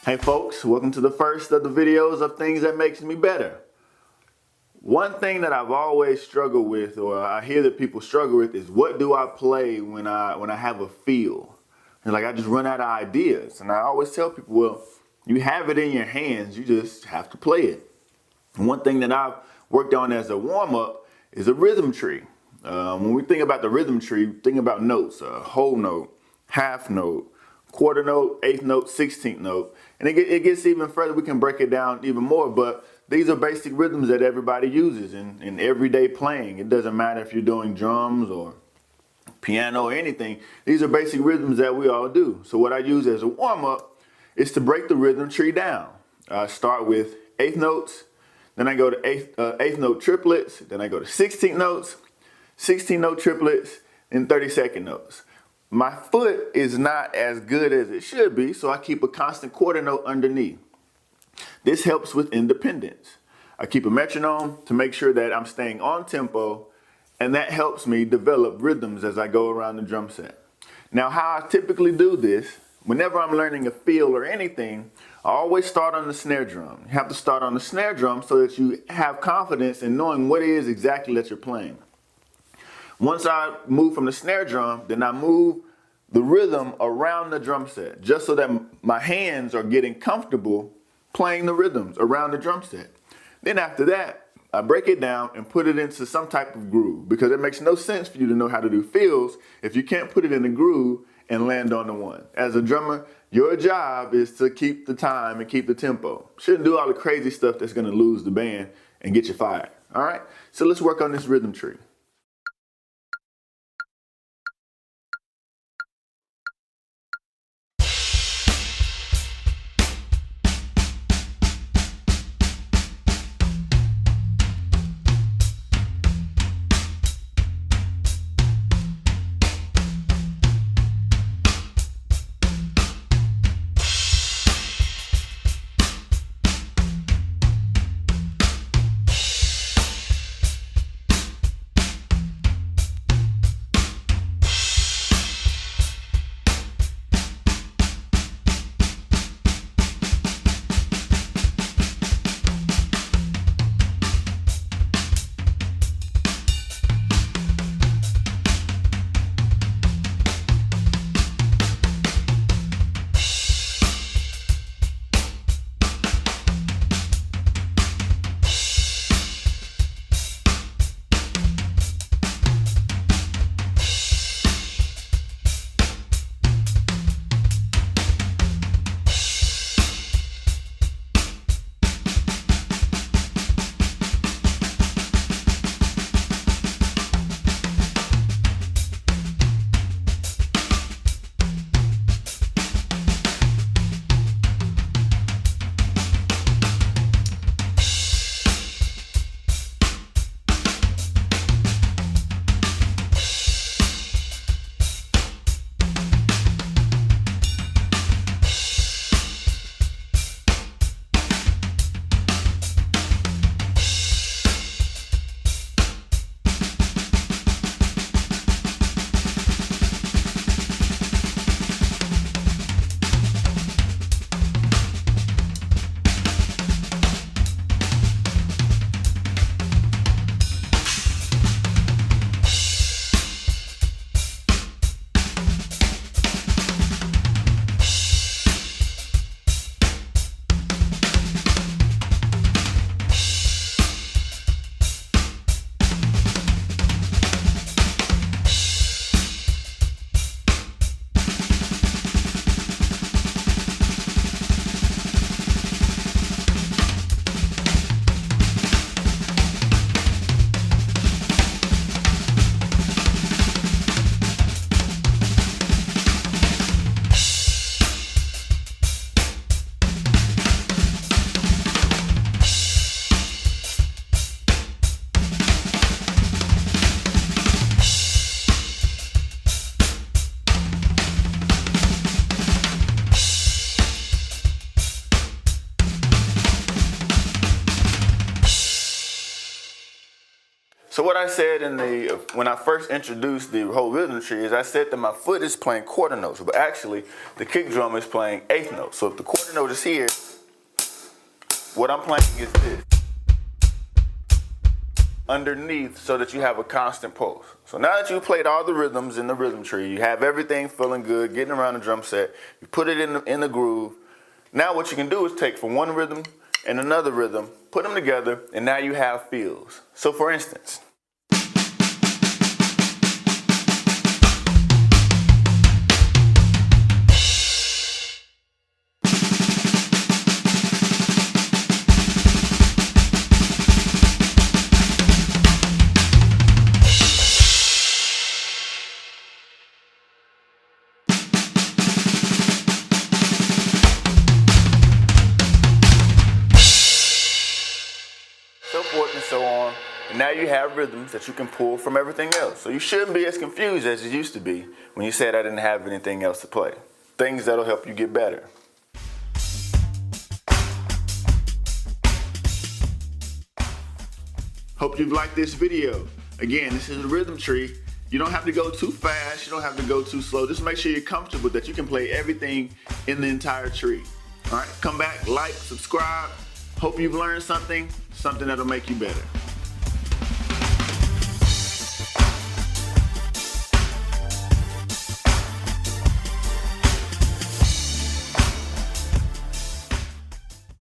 Hey folks, welcome to the first of the videos of things that makes me better. One thing that I've always struggled with, or I hear that people struggle with, is what do I play when I have a feel? And like I just run out of ideas. And I always tell people, well, you have it in your hands, you just have to play it. And one thing that I've worked on as a warm-up is a rhythm tree. When we think about the rhythm tree, think about notes, a whole note, half note, quarter note, eighth note, 16th note. And it gets even further. We can break it down even more, but these are basic rhythms that everybody uses in everyday playing. It doesn't matter if you're doing drums or piano or anything. These are basic rhythms that we all do. So what I use as a warm-up is to break the rhythm tree down. I start with eighth notes, then I go to eighth note triplets, then I go to 16th notes, 16 note triplets, and 32nd notes. My foot is not as good as it should be, so I keep a constant quarter note underneath. This helps with independence. I keep a metronome to make sure that I'm staying on tempo, and that helps me develop rhythms as I go around the drum set. Now, how I typically do this, whenever I'm learning a feel or anything, I always start on the snare drum. You have to start on the snare drum so that you have confidence in knowing what it is exactly that you're playing. Once I move from the snare drum, then I move the rhythm around the drum set, just so that my hands are getting comfortable playing the rhythms around the drum set. Then after that, I break it down and put it into some type of groove, because it makes no sense for you to know how to do fills if you can't put it in a groove and land on the one. As a drummer, your job is to keep the time and keep the tempo. Shouldn't do all the crazy stuff that's gonna lose the band and get you fired, all right? So let's work on this rhythm tree. I said when I first introduced the whole rhythm tree is I said that my foot is playing quarter notes, but actually the kick drum is playing eighth notes. So if the quarter note is here, what I'm playing is this underneath, so that you have a constant pulse. So now that you've played all the rhythms in the rhythm tree, you have everything feeling good, getting around the drum set, you put it in the groove. Now what you can do is take from one rhythm and another rhythm, put them together, and now you have feels. So for instance, so forth and so on. And now you have rhythms that you can pull from everything else. So you shouldn't be as confused as you used to be when you said I didn't have anything else to play. Things that'll help you get better. Hope you've liked this video. Again, this is a rhythm tree. You don't have to go too fast, you don't have to go too slow. Just make sure you're comfortable that you can play everything in the entire tree. All right, come back, like, subscribe. Hope you've learned something that'll make you better.